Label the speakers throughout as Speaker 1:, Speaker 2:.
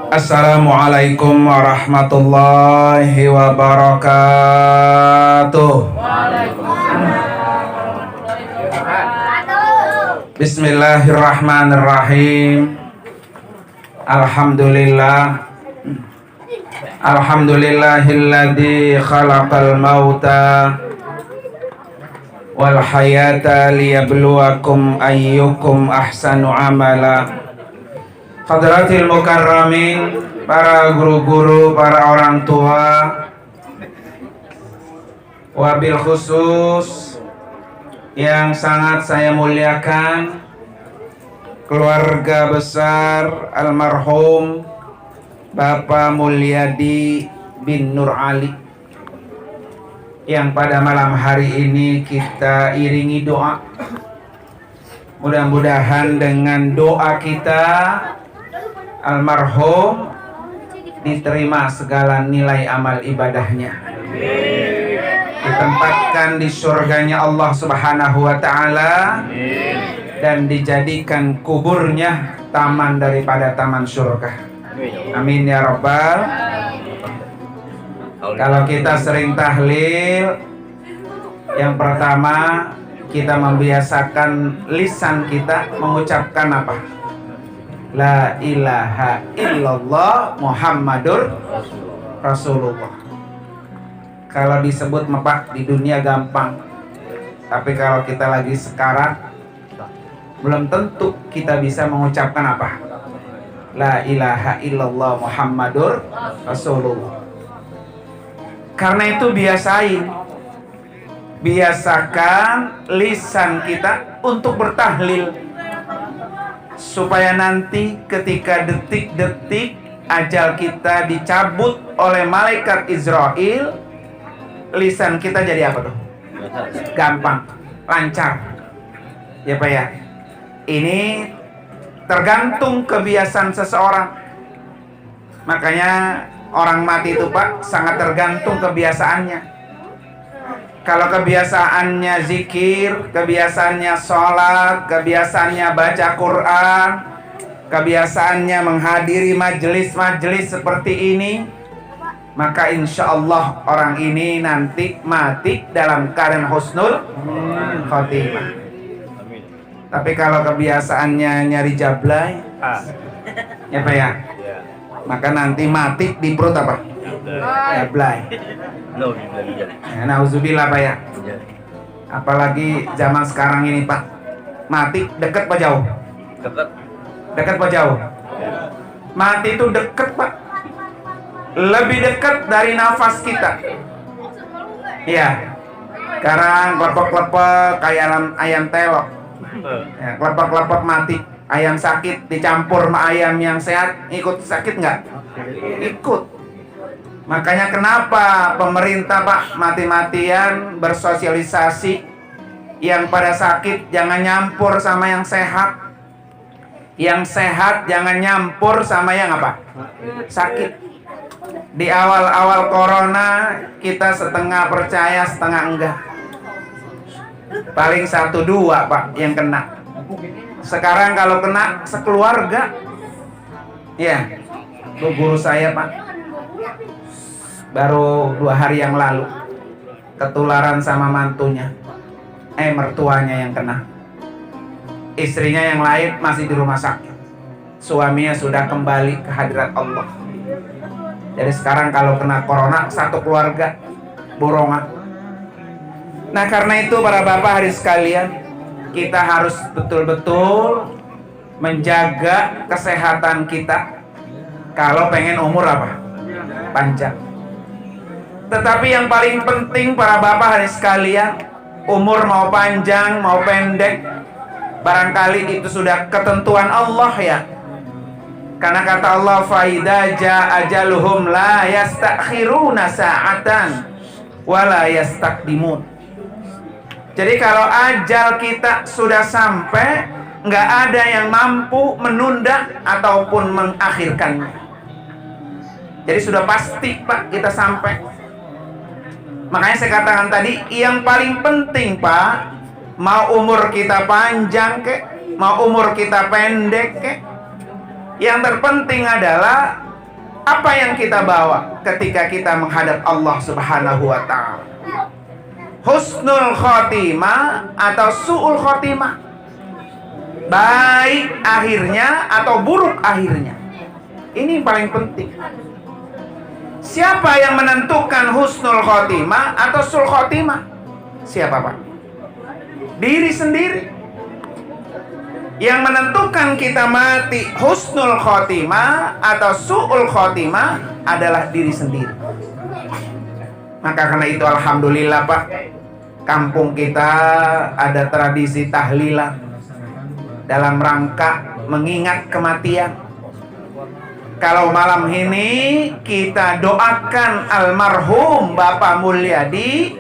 Speaker 1: Assalamualaikum warahmatullahi wabarakatuh. Bismillahirrahmanirrahim. Alhamdulillahilladzi khalaqal mauta wal hayata liyabluwakum ayyukum ahsanu amala. Hadratil mukarramin, para guru-guru, para orang tua, wabil khusus yang sangat saya muliakan, keluarga besar almarhum Bapak Mulyadi bin Nur Ali, yang pada malam hari ini kita iringi doa. Mudah-mudahan dengan doa kita almarhum diterima segala nilai amal ibadahnya, ditempatkan di surganya Allah Subhanahu wa ta'ala, dan dijadikan kuburnya taman daripada taman surga. Amin ya rabbal. Kalau kita sering tahlil, yang pertama kita membiasakan lisan kita mengucapkan apa? La ilaha illallah Muhammadur Rasulullah. Kalau disebut mepak di dunia gampang, tapi kalau kita lagi sekarat, belum tentu kita bisa mengucapkan apa? La ilaha illallah Muhammadur Rasulullah. Karena itu biasakan lisan kita untuk bertahlil, supaya nanti ketika detik-detik ajal kita dicabut oleh malaikat Israel, lisan kita jadi apa tuh? Gampang, lancar. Ya Pak ya. Ini tergantung kebiasaan seseorang. Makanya orang mati itu Pak sangat tergantung kebiasaannya. Kalau kebiasaannya zikir, kebiasaannya sholat, kebiasaannya baca Quran, kebiasaannya menghadiri majelis-majelis seperti ini, maka insya Allah orang ini nanti mati dalam keadaan husnul khotimah. Tapi kalau kebiasaannya nyari jablay, ya Pak ya, maka nanti mati di perut apa? Jablay. Nauzubillah Pak ya. Apalagi zaman sekarang ini Pak, mati dekat Pak jauh? Dekat Pak jauh? Mati itu dekat Pak, lebih dekat dari nafas kita. Iya. Sekarang klepek-klepek kayak ayam telok. Ya, klepek-klepek mati. Ayam sakit dicampur sama ayam yang sehat, ikut sakit nggak? Ikut. Makanya kenapa pemerintah Pak mati-matian bersosialisasi, yang pada sakit jangan nyampur sama yang sehat, yang sehat jangan nyampur sama yang apa? Sakit. Di awal-awal corona kita setengah percaya setengah enggak, paling 1-2 Pak yang kena. Sekarang kalau kena sekeluarga. Ya, guru saya Pak baru 2 hari yang lalu ketularan sama mantunya, mertuanya yang kena. Istrinya yang lain masih di rumah sakit, suaminya sudah kembali ke hadirat Allah. Jadi sekarang kalau kena corona satu keluarga borongan. Nah karena itu para bapak hari sekalian, kita harus betul-betul menjaga kesehatan kita kalau pengen umur apa? Panjang. Tetapi yang paling penting para bapak hari sekalian, umur mau panjang mau pendek, barangkali itu sudah ketentuan Allah ya. Karena kata Allah, faida ja ajaluhum la yastakhiruna sa'atan wa la yastaqdimun. Jadi kalau ajal kita sudah sampai, nggak ada yang mampu menunda ataupun mengakhirkannya. Jadi sudah pasti Pak kita sampai. Makanya saya katakan tadi, yang paling penting Pak, mau umur kita panjang kek, mau umur kita pendek kek, Yang terpenting adalah apa yang kita bawa ketika kita menghadap Allah Subhanahu wa Ta'ala. Husnul khotimah atau su'ul khotimah, baik akhirnya atau buruk akhirnya. Ini paling penting. Siapa yang menentukan husnul khotimah atau su'ul khotimah? Siapa, Pak? Diri sendiri. Yang menentukan kita mati husnul khotimah atau su'ul khotimah adalah diri sendiri. Maka karena itu alhamdulillah, Pak, kampung kita ada tradisi tahlilan dalam rangka mengingat kematian. Kalau malam ini kita doakan almarhum Bapak Mulyadi,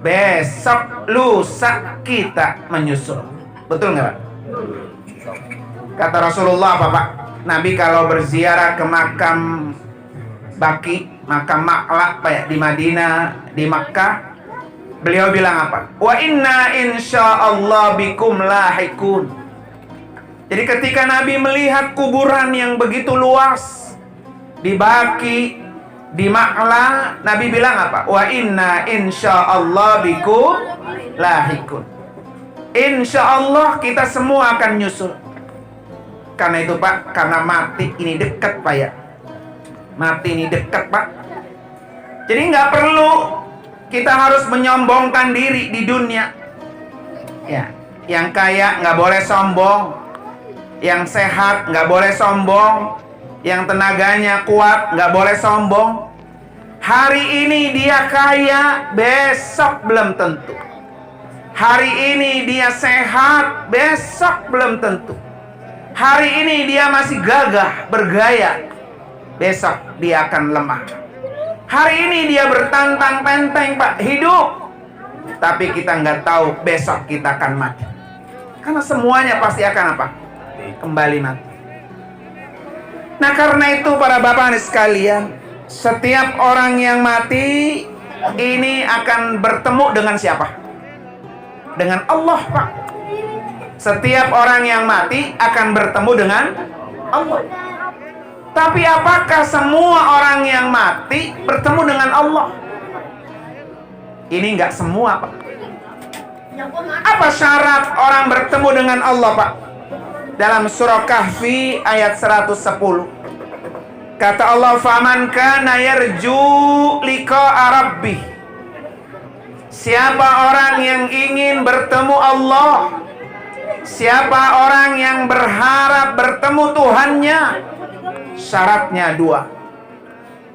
Speaker 1: besok lusa kita menyusul. Betul nggak, Pak? Kata Rasulullah apa, Pak? Nabi kalau berziarah ke makam Baki, makam Ma'la, Pak, ya, di Madinah, di Makkah, beliau bilang apa? Wa inna insyaallah bikum lahikun. Jadi ketika Nabi melihat kuburan yang begitu luas di Baki, di Ma'la, Nabi bilang apa? Wa inna insyaallah bikum lahikun. Insyaallah kita semua akan nyusul. Karena itu, Pak, karena mati ini dekat, Pak, ya. Mati ini dekat, Pak. Jadi nggak perlu kita harus menyombongkan diri di dunia. Ya, yang kaya nggak boleh sombong, yang sehat nggak boleh sombong, yang tenaganya kuat nggak boleh sombong. Hari ini dia kaya, besok belum tentu. Hari ini dia sehat, besok belum tentu. Hari ini dia masih gagah, bergaya, besok dia akan lemah. Hari ini dia bertantang penteng, Pak, hidup, tapi kita nggak tahu besok kita akan mati. Karena semuanya pasti akan apa? Kembali mati. Nah, karena itu para bapak sekalian, setiap orang yang mati ini akan bertemu dengan siapa? Dengan Allah, Pak. Setiap orang yang mati akan bertemu dengan Allah. Tapi apakah semua orang yang mati bertemu dengan Allah? Ini enggak semua, Pak. Apa syarat orang bertemu dengan Allah, Pak? Dalam surah Kahfi ayat 110. Kata Allah, "Faman kana yarju liqa'a rabbih." Siapa orang yang ingin bertemu Allah, siapa orang yang berharap bertemu Tuhannya, syaratnya dua.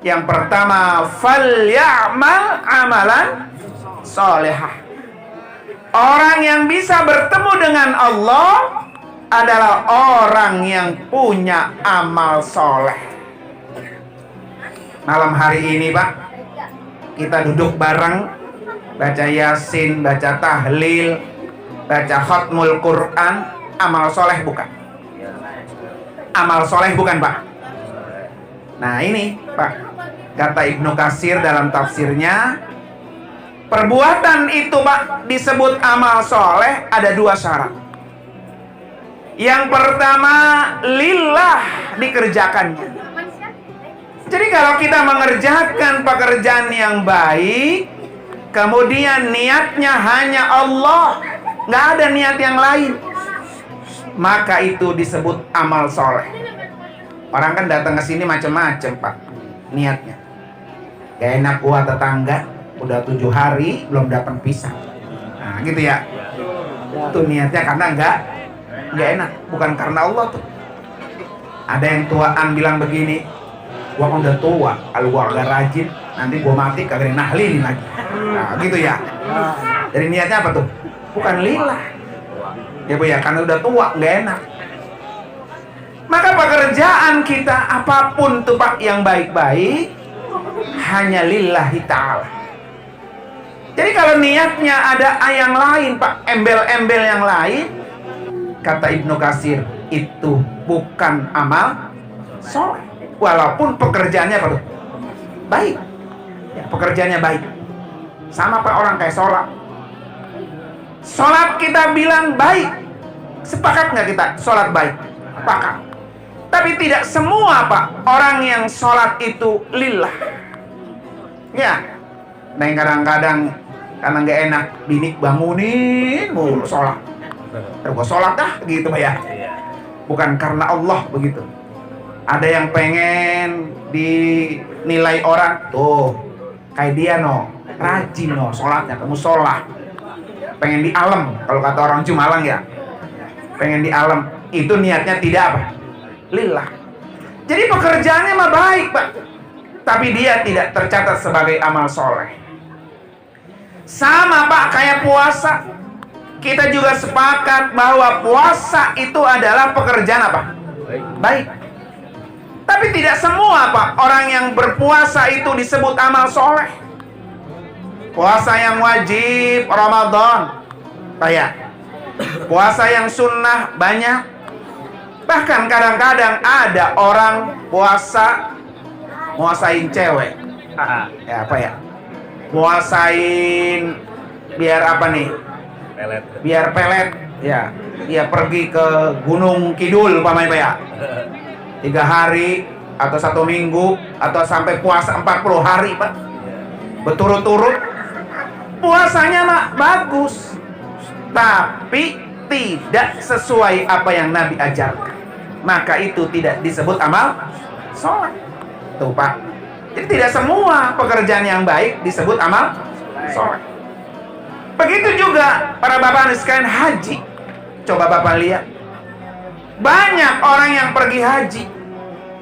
Speaker 1: Yang pertama, falyamal amalan sholihah. Orang yang bisa bertemu dengan Allah adalah orang yang punya amal soleh. Malam hari ini, Pak, kita duduk bareng, baca Yasin, baca tahlil, baca khatmul Quran. Amal soleh bukan? Amal soleh bukan, Pak? Nah ini, Pak, kata Ibnu Katsir dalam tafsirnya, perbuatan itu, Pak, disebut amal soleh ada dua syarat. Yang pertama, lillah, dikerjakannya. Jadi kalau kita mengerjakan pekerjaan yang baik, kemudian niatnya hanya Allah, nggak ada niat yang lain, maka itu disebut amal soleh. Orang kan datang ke sini macam-macam, Pak, niatnya. Gak enak gua tetangga, udah 7 hari belum dapat pisang. Nah, gitu ya. Itu niatnya karena nggak enak, bukan karena Allah tuh. Ada yang tuaan bilang begini, gua kan udah tua, kalau gua agak rajin, nanti gua mati kagak nahlilin lagi. Nah, gitu ya. Jadi niatnya apa tuh? Bukan lillah. Ya, Bu, ya, karena udah tua, nggak enak. Maka pekerjaan kita apapun tuh, Pak, yang baik-baik hanya lillahi ta'ala. Jadi kalau niatnya ada yang lain, Pak, embel-embel yang lain, kata Ibnu Katsir, itu bukan amal soleh. Walaupun pekerjaannya apa tuh? Baik. Ya, pekerjaannya baik. Sama, Pak, orang kayak sholat. Sholat kita bilang baik. Sepakat nggak kita sholat baik? Sepakat. Tapi tidak semua Pak orang yang sholat itu lillah. Ya, nah kadang-kadang karena nggak enak, bini bangunin mulu sholat. Terus sholat dah gitu Pak ya. Bukan karena Allah begitu. Ada yang pengen dinilai orang, tuh kayak dia no, rajin no sholatnya, kamu sholat. Pengen di alam, kalau kata orang Jumalang ya, pengen di alam. Itu niatnya tidak apa? Lillah. Jadi pekerjaannya mah baik Pak, tapi dia tidak tercatat sebagai amal soleh. Sama Pak kayak puasa. Kita juga sepakat bahwa puasa itu adalah pekerjaan apa? Baik. Tapi tidak semua Pak orang yang berpuasa itu disebut amal soleh. Puasa yang wajib Ramadan banyak, puasa yang sunnah banyak. Bahkan kadang-kadang ada orang puasain cewek. Ya apa ya? Puasain biar apa nih? Pelet. Biar pelet. Ya, dia pergi ke Gunung Kidul umpamanya Pak ya. 3 hari atau 1 minggu atau sampai puasa 40 hari Pak. Berturut-turut. Puasanya mah bagus, tapi tidak sesuai apa yang Nabi ajarkan. Maka itu tidak disebut amal soleh. Tuh Pak. Jadi tidak semua pekerjaan yang baik disebut amal soleh. Begitu juga para bapak sekalian haji. Coba Bapak lihat. Banyak orang yang pergi haji,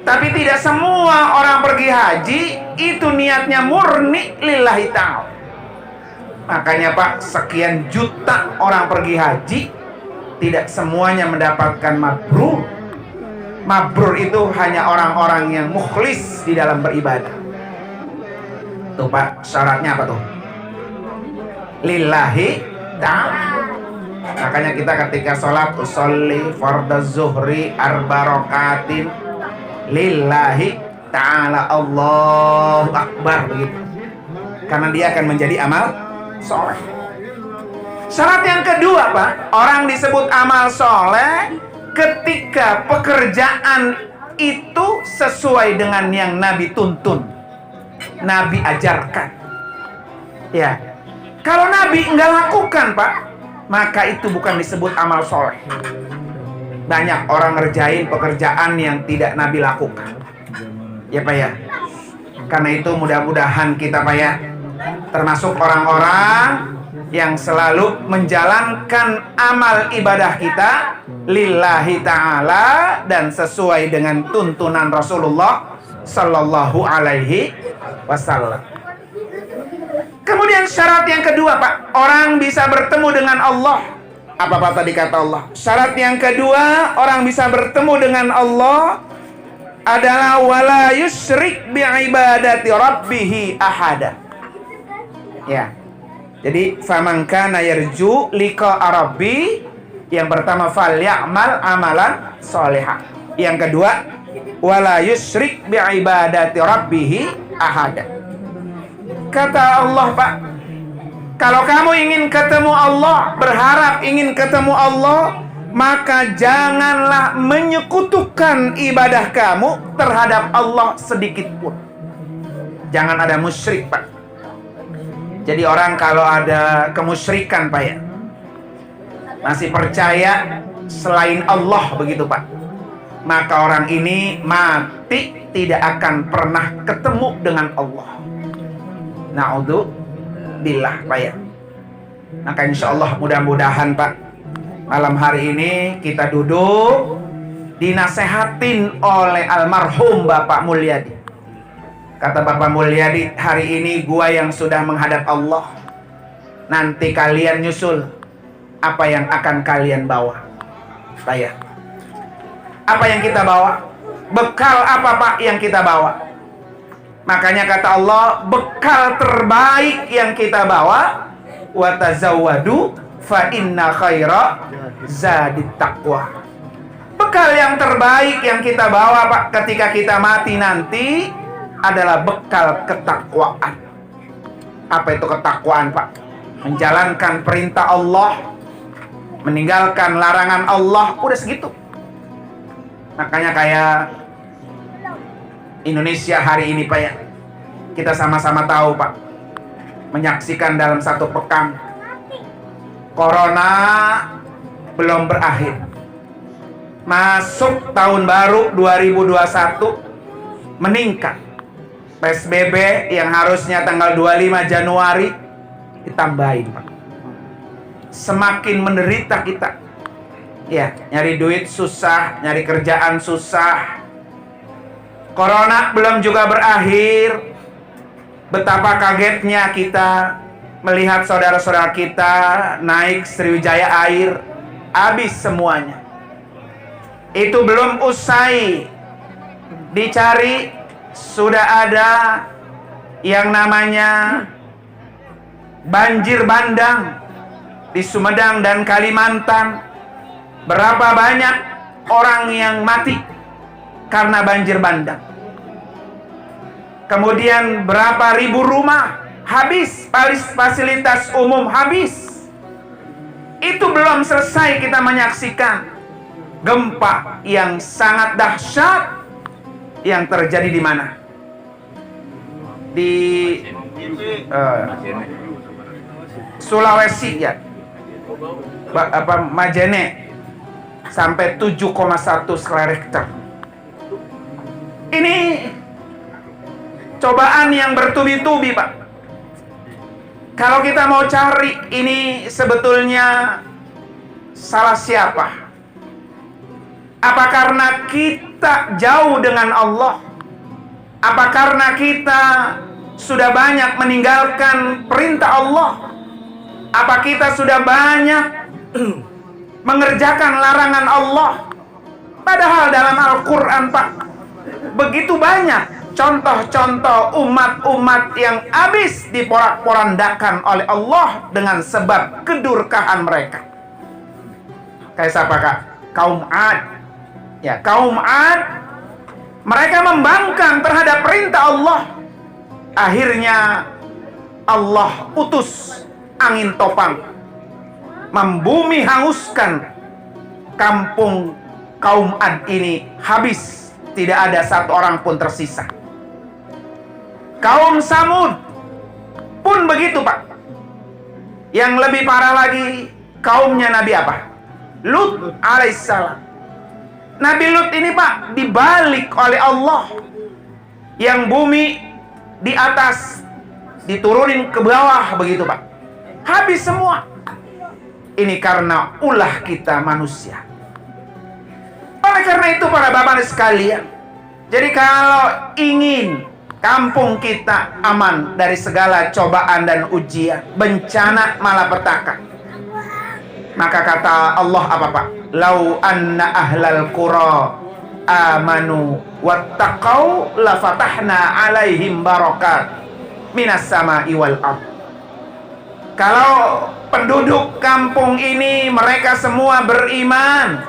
Speaker 1: tapi tidak semua orang pergi haji itu niatnya murni lillahi ta'ala. Makanya Pak, sekian juta orang pergi haji, tidak semuanya mendapatkan mabrur. Mabrur itu hanya orang-orang yang mukhlis di dalam beribadah. Tuh Pak, syaratnya apa tuh? Lillahi ta'ala. Makanya kita ketika sholat usolli fardaz zuhri arba rakatin lillahi ta'ala, Allahu akbar begitu. Karena dia akan menjadi amal soleh. Syarat yang kedua Pak, orang disebut amal soleh ketika pekerjaan itu sesuai dengan yang Nabi tuntun, Nabi ajarkan. Ya, kalau Nabi enggak lakukan Pak, maka itu bukan disebut amal soleh. Banyak orang ngerjain pekerjaan yang tidak Nabi lakukan. Ya Pak ya. Karena itu mudah-mudahan kita Pak ya, termasuk orang-orang yang selalu menjalankan amal ibadah kita lillahi ta'ala dan sesuai dengan tuntunan Rasulullah sallallahu alaihi wasallam. Kemudian syarat yang kedua Pak, orang bisa bertemu dengan Allah. Apa Pak tadi kata Allah? Syarat yang kedua, orang bisa bertemu dengan Allah adalah wala yusyrik bi'ibadati rabbih ahada. Ya. Jadi faman kana yarju liqa rabbi, yang pertama falyamal amalan sholihan. Yang kedua wala yusyrik bi'ibadati rabbih ahada. Kata Allah Pak, kalau kamu ingin ketemu Allah, berharap ingin ketemu Allah, maka janganlah menyekutukan ibadah kamu terhadap Allah sedikit pun. Jangan ada musyrik Pak. Jadi orang kalau ada kemusyrikan Pak ya, masih percaya selain Allah begitu Pak, maka orang ini mati tidak akan pernah ketemu dengan Allah. Na'udzubillah Pak ya. Maka insya Allah mudah-mudahan Pak, malam hari ini kita duduk dinasehatin oleh almarhum Bapak Mulyadi. Kata Bapak Mulyadi, hari ini gua yang sudah menghadap Allah, nanti kalian nyusul apa yang akan kalian bawa. Pak ya, apa yang kita bawa? Bekal apa Pak yang kita bawa? Makanya kata Allah, bekal terbaik yang kita bawa, wa tazawwadu fa inna khaira zadit taqwa. Bekal yang terbaik yang kita bawa Pak ketika kita mati nanti adalah bekal ketakwaan. Apa itu ketakwaan Pak? Menjalankan perintah Allah, meninggalkan larangan Allah, udah segitu. Makanya kayak Indonesia hari ini Pak ya, kita sama-sama tahu Pak, menyaksikan dalam satu pekan Corona belum berakhir. Masuk tahun baru 2021 meningkat. PSBB yang harusnya tanggal 25 Januari ditambahin Pak. Semakin menderita kita. Ya, nyari duit susah, nyari kerjaan susah. Corona belum juga berakhir. Betapa kagetnya kita melihat saudara-saudara kita naik Sriwijaya Air, habis semuanya. Itu belum usai dicari, sudah ada yang namanya banjir bandang di Sumedang dan Kalimantan. Berapa banyak orang yang mati karena banjir bandang. Kemudian berapa ribu rumah habis, fasilitas umum habis. Itu belum selesai kita menyaksikan gempa yang sangat dahsyat yang terjadi di mana? Di Sulawesi ya. Majene sampai 7,1 skala Richter. Ini cobaan yang bertubi-tubi Pak. Kalau kita mau cari ini sebetulnya salah siapa? Apa karena kita jauh dengan Allah? Apa karena kita sudah banyak meninggalkan perintah Allah? Apa kita sudah banyak mengerjakan larangan Allah? Padahal dalam Al-Quran Pak, begitu banyak contoh-contoh umat-umat yang habis diporak-porandakan oleh Allah dengan sebab kedurkahan mereka. Kayak siapa Kak? Kaum Ad. Ya, kaum Ad, mereka membangkang terhadap perintah Allah. Akhirnya Allah utus angin topang, membumi hanguskan kampung kaum Ad ini habis, tidak ada satu orang pun tersisa. Kaum Samud pun begitu Pak. Yang lebih parah lagi, kaumnya Nabi apa? Lut alaihissalam. Nabi Lut ini Pak dibalik oleh Allah, yang bumi di atas diturunin ke bawah begitu Pak. Habis semua. Ini karena ulah kita manusia. Oleh karena itu para bapak sekalian, jadi kalau ingin kampung kita aman dari segala cobaan dan ujian, bencana malapetaka, maka kata Allah apa Pak? Lau anna ahlal qura amanu wattaqau lafatahna alaihim barakat minas sama'i wal ardh. Kalau penduduk kampung ini mereka semua beriman,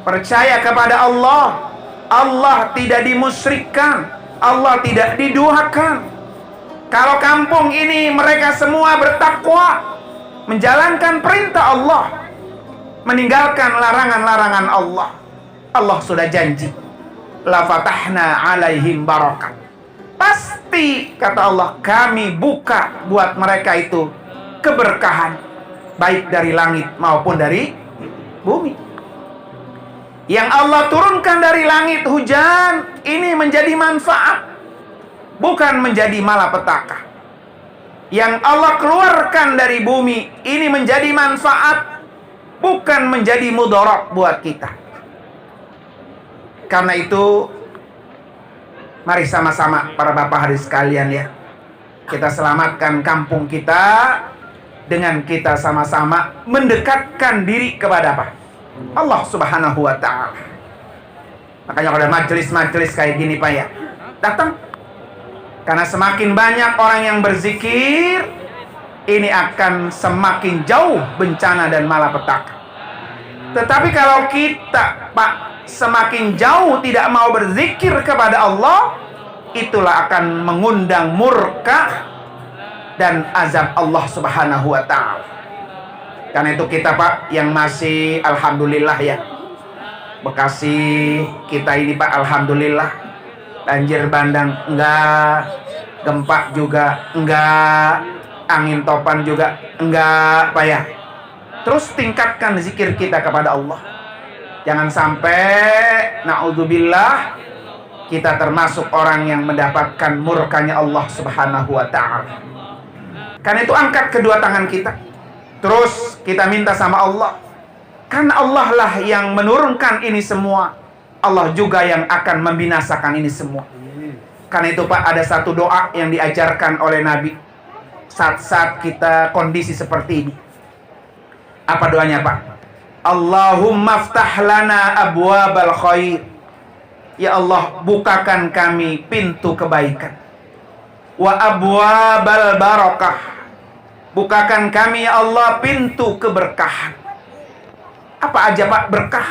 Speaker 1: percaya kepada Allah, Allah tidak dimusyrikkan, Allah tidak diduakan. Kalau kampung ini mereka semua bertakwa, menjalankan perintah Allah, meninggalkan larangan-larangan Allah, Allah sudah janji, la fatahna alaihim barakat. Pasti kata Allah, kami buka buat mereka itu keberkahan, baik dari langit maupun dari bumi. Yang Allah turunkan dari langit hujan, ini menjadi manfaat, bukan menjadi malapetaka. Yang Allah keluarkan dari bumi, ini menjadi manfaat, bukan menjadi mudarat buat kita. Karena itu, mari sama-sama para bapak hari sekalian ya, kita selamatkan kampung kita dengan kita sama-sama mendekatkan diri kepada apa? Allah Subhanahu wa ta'ala. Makanya kalau ada majelis-majelis kayak gini Pak ya, datang. Karena semakin banyak orang yang berzikir, ini akan semakin jauh bencana dan malapetaka. Tetapi kalau kita Pak semakin jauh tidak mau berzikir kepada Allah, itulah akan mengundang murka dan azab Allah Subhanahu wa ta'ala. Karena itu kita Pak yang masih alhamdulillah ya, Bekasi kita ini Pak, alhamdulillah banjir bandang enggak, gempa juga enggak, angin topan juga enggak Pak ya. Terus tingkatkan zikir kita kepada Allah. Jangan sampai naudzubillah kita termasuk orang yang mendapatkan murkanya Allah Subhanahu wa taala. Karena itu angkat kedua tangan kita. Terus kita minta sama Allah. Karena Allah lah yang menurunkan ini semua. Allah juga yang akan membinasakan ini semua. Karena itu Pak, ada satu doa yang diajarkan oleh Nabi saat-saat kita kondisi seperti ini. Apa doanya Pak? Allahumma ftah lana abwabal khair. Ya Allah, bukakan kami pintu kebaikan. Wa abwabal barakah. Bukakan kami ya Allah pintu keberkahan. Apa aja Pak berkah?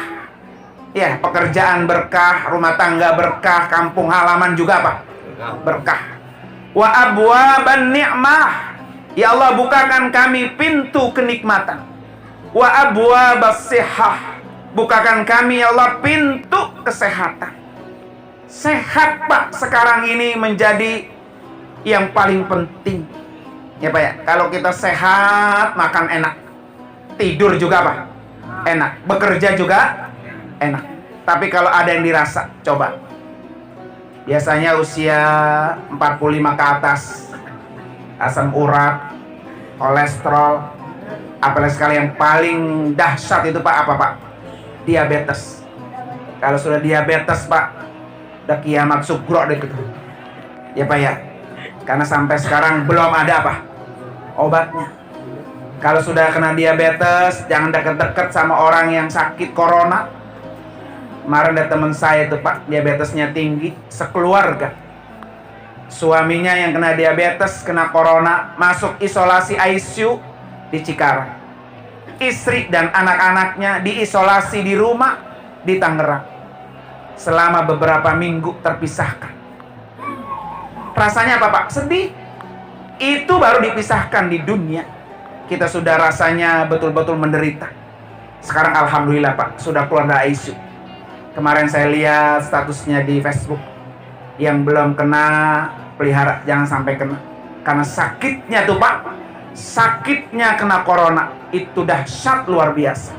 Speaker 1: Ya, pekerjaan berkah, rumah tangga berkah, kampung halaman juga Pak berkah. Wa abwaban ni'mah. Ya Allah, bukakan kami pintu kenikmatan. Wa abwabas sihah. Bukakan kami ya Allah pintu kesehatan. Sehat Pak sekarang ini menjadi yang paling penting. Ya Pak ya, kalau kita sehat, makan enak, tidur juga Pak enak, bekerja juga enak. Tapi kalau ada yang dirasa, coba. Biasanya usia 45 ke atas, asam urat, kolesterol, apalagi sekali yang paling dahsyat itu Pak apa Pak? Diabetes. Kalau sudah diabetes Pak, udah kiamat sugro deh gitu. Ya Pak ya. Karena sampai sekarang belum ada apa? Obatnya. Kalau sudah kena diabetes, jangan deket-deket sama orang yang sakit corona. Kemarin ada teman saya itu Pak, diabetesnya tinggi, sekeluarga. Suaminya yang kena diabetes, kena corona, masuk isolasi ICU di Cikarang. Istri dan anak-anaknya diisolasi di rumah di Tangerang. Selama beberapa minggu terpisahkan. Rasanya apa Pak? Sedih. Itu baru dipisahkan di dunia. Kita sudah rasanya betul-betul menderita. Sekarang alhamdulillah Pak, sudah keluar dari ICU. Kemarin saya lihat statusnya di Facebook. Yang belum kena, pelihara jangan sampai kena. Karena sakitnya tuh Pak, sakitnya kena corona itu dahsyat luar biasa.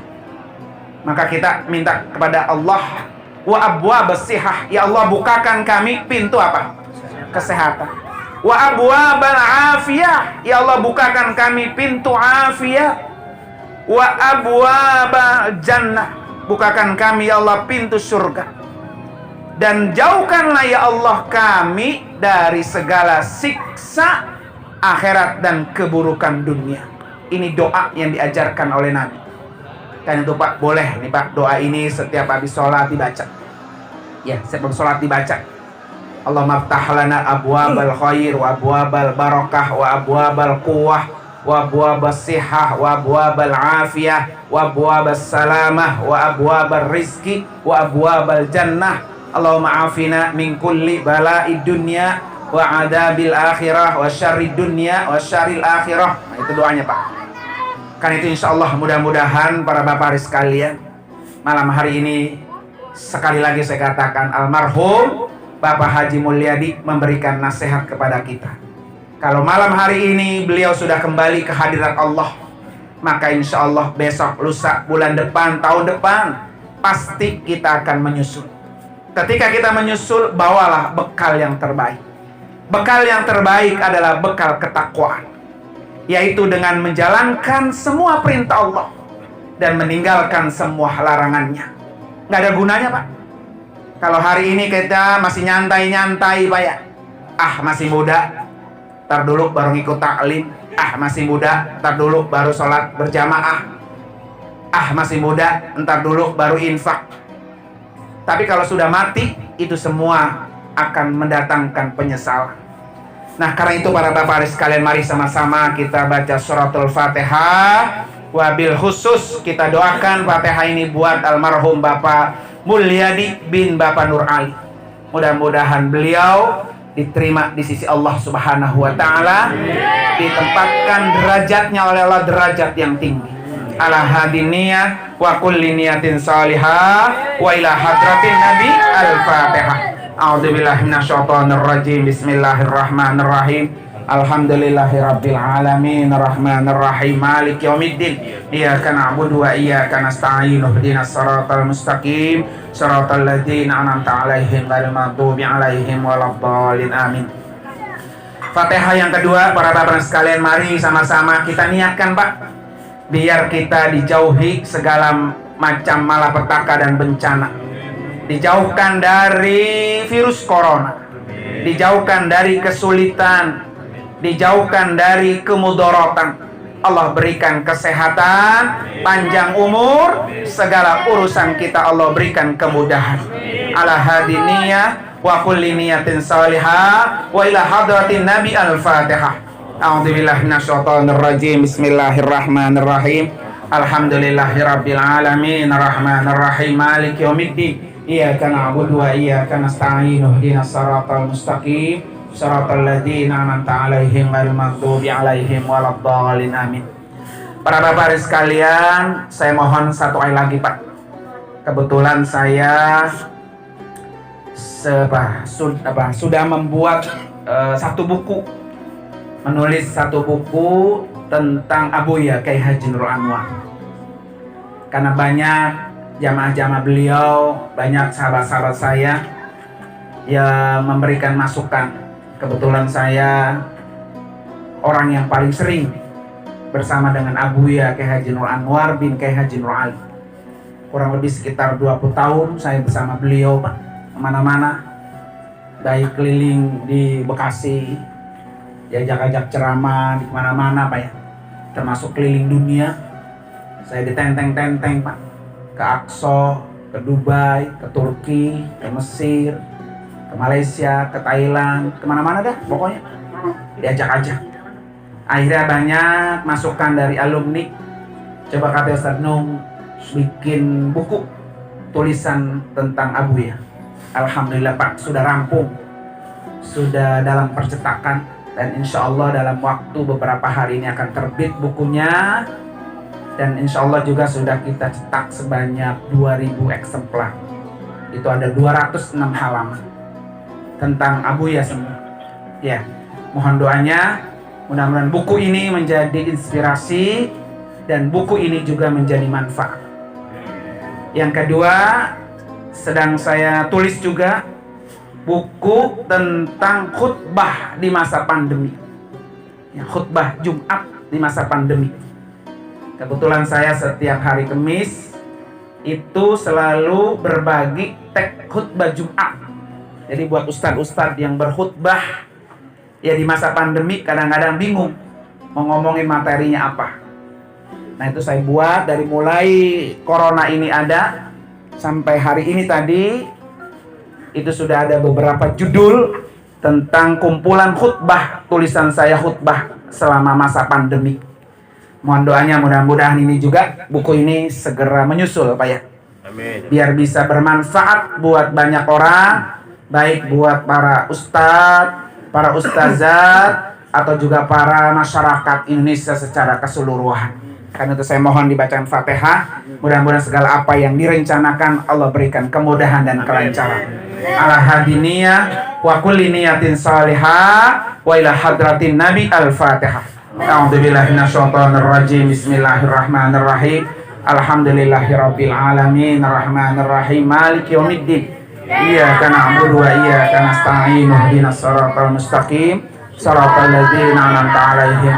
Speaker 1: Maka kita minta kepada Allah, wa abwabas sihah, ya Allah bukakan kami pintu apa? Kesehatan. Wa abwabal afiyah, ya Allah bukakan kami pintu afiyah. Wa abwabal jannah, bukakan kami ya Allah pintu surga. Dan jauhkanlah ya Allah kami dari segala siksa akhirat dan keburukan dunia. Ini doa yang diajarkan oleh Nabi. Kan itu Pak, boleh nih Pak, doa ini setiap habis sholat dibaca. Ya, sebelum sholat dibaca. Allahumma ftah lana abwabal khair wa abwabal barakah wa abwabal quwwah wa abwabas sihah wa abwabal afiyah wa abwabas salamah wa abwabal rizki wa abwabal jannah. Allahumma afina min kulli bala'id dunya wa adabil akhirah wa syarrid dunya wa syarril akhirah. Nah, itu doanya Pak. Kan itu insya Allah mudah-mudahan para bapak sekalian, malam hari ini sekali lagi saya katakan almarhum Bapak Haji Mulyadi memberikan nasihat kepada kita. Kalau malam hari ini beliau sudah kembali ke hadirat Allah, maka insya Allah besok, lusa, bulan depan, tahun depan pasti kita akan menyusul. Ketika kita menyusul, bawalah bekal yang terbaik. Bekal yang terbaik adalah bekal ketakwaan, yaitu dengan menjalankan semua perintah Allah dan meninggalkan semua larangannya. Nggak ada gunanya Pak. Kalau hari ini kita masih nyantai-nyantai Pak ya. Masih muda, ntar dulu baru ngikut taklim. Masih muda, ntar dulu baru sholat berjamaah. Masih muda, ntar dulu baru infak. Tapi kalau sudah mati, itu semua akan mendatangkan penyesalan. Nah, karena itu para bapak sekalian, mari sama-sama kita baca suratul Fatihah. Wabil khusus kita doakan Fatihah ini buat almarhum Bapak Mulyadi bin Bapak Nur Ali. Mudah-mudahan beliau diterima di sisi Allah Subhanahu wa taala, ditempatkan derajatnya oleh Allah derajat yang tinggi. Ala hadiniyah wa kulli niyatin salihah wa ila hadratin nabi al-fatihah. A'udzubillahi minasyaitonir rajim. Bismillahirrahmanirrahim. Alhamdulillahirabbil alamin arrahmanir rahim maliki yaumiddin iyyaka na'budu wa iyyaka nasta'in ihdinas siratal mustaqim siratal ladzina an'amta 'alaihim ghairil maghdubi 'alaihim waladdallin amin. Fatihah yang kedua, para bapak sekalian, mari sama-sama kita niatkan Pak, biar kita dijauhi segala macam malapetaka dan bencana, dijauhkan dari virus corona, dijauhkan dari kesulitan, dijauhkan dari kemudorotan. Allah berikan kesehatan, panjang umur, segala urusan kita Allah berikan kemudahan. Ala hadiniyah wa kulli niyatin salihah wa ila hadratin nabi al-fatihah. A'udzubillahi minasyaitonir rajim. Bismillahirrahmanirrahim. Alhamdulillahirabbil alamin arrahmanir rahim maliki yaumiddin iyyaka na'budu wa iyyaka nasta'in ihdinas siratal mustaqim siratal ladzina an'amta 'alaihim ghairil maghdubi alaihim waladdallin amin. Para bapak sekalian, saya mohon satu kali lagi Pak. Kebetulan saya sudah membuat satu buku, menulis satu buku tentang Abuya Kiai Haji Nurul Anwar. Karena banyak jamaah-jamaah beliau, banyak sahabat-sahabat saya yang memberikan masukan. Kebetulan saya orang yang paling sering bersama dengan Abuya Kiai Haji Nurul Anwar bin Kiai Haji Nurul Ali. Kurang lebih sekitar 20 tahun saya bersama beliau Pak, kemana-mana, baik keliling di Bekasi, diajak-ajak ceramah di kemana-mana Pak ya, termasuk keliling dunia. Saya ditenteng-tenteng Pak, ke Aqsa, ke Dubai, ke Turki, ke Mesir, ke Malaysia, ke Thailand, kemana-mana dah pokoknya diajak-ajak. Akhirnya banyak masukan dari alumni. Coba kata Ustaz Nung bikin buku tulisan tentang Abuya. Alhamdulillah Pak, sudah rampung, sudah dalam percetakan, dan insya Allah dalam waktu beberapa hari ini akan terbit bukunya. Dan insya Allah juga sudah kita cetak sebanyak 2000 eksemplar. Itu ada 206 halaman tentang Abuya semua. Ya, mohon doanya, mudah-mudahan buku ini menjadi inspirasi dan buku ini juga menjadi manfaat. Yang kedua, sedang saya tulis juga buku tentang khutbah di masa pandemi. Ya, khutbah Jumat di masa pandemi. Kebetulan saya setiap hari Kamis itu selalu berbagi teks khutbah Jumat. Jadi buat ustadz-ustadz yang berkhutbah ya di masa pandemi kadang-kadang bingung mau ngomongin materinya apa. Nah itu saya buat dari mulai corona ini ada sampai hari ini tadi, itu sudah ada beberapa judul tentang kumpulan khutbah, tulisan saya khutbah selama masa pandemi. Mohon doanya, mudah-mudahan ini juga buku ini segera menyusul Pak ya. Amin. Biar bisa bermanfaat buat banyak orang, baik buat para ustadz, para ustazat, atau juga para masyarakat Indonesia secara keseluruhan. Karena itu saya mohon dibacakan Fatihah. Mudah-mudahan segala apa yang direncanakan Allah berikan kemudahan dan kelancaran. Ala hadiniyah wa kulli niyatin salihah wa ila hadratin nabi al-fatihah. A'udzubillahi minasyaitonir rajim. Bismillahirrahmanirrahim. Alhamdulillahirabbil alamin arrahmanir rahim maliki yaumiddin iyyaka na'budu wa iyyaka nasta'in ihdinas siratal mustaqim siratal ladzina an'amta 'alaihim.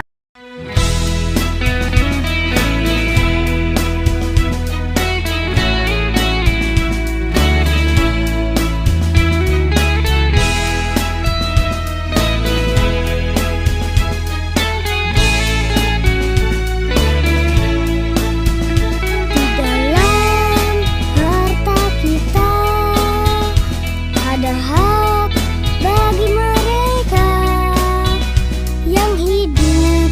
Speaker 2: Hak bagi mereka yang hidup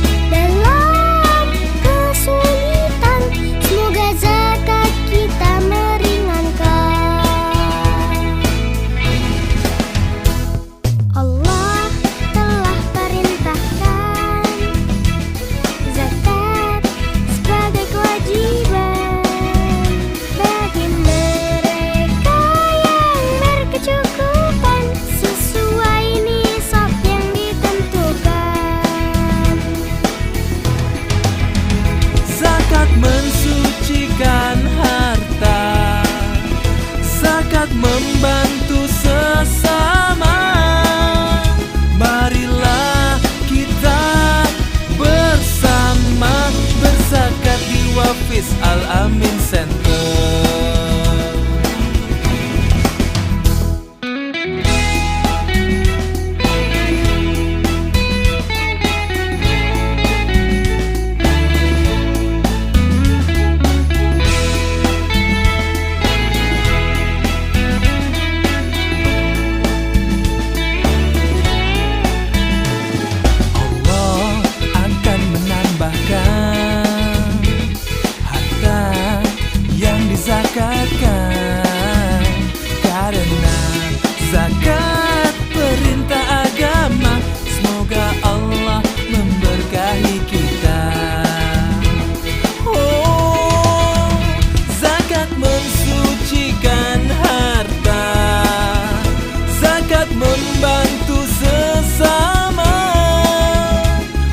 Speaker 2: membantu sesama.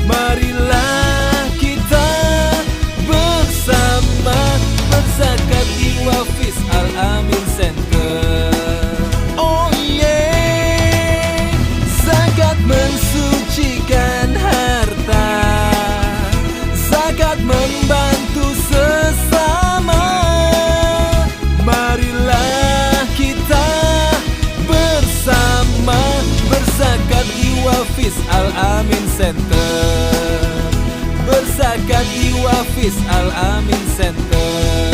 Speaker 2: Marilah kita bersama berzakat di Wafis Al-Amin Center. Oh yeah, zakat mensucikan harta, zakat membantu sesama. Marilah kita bersama berzakat di Wafis Al-Amin Center. Berzakat di Wafis Al-Amin Center.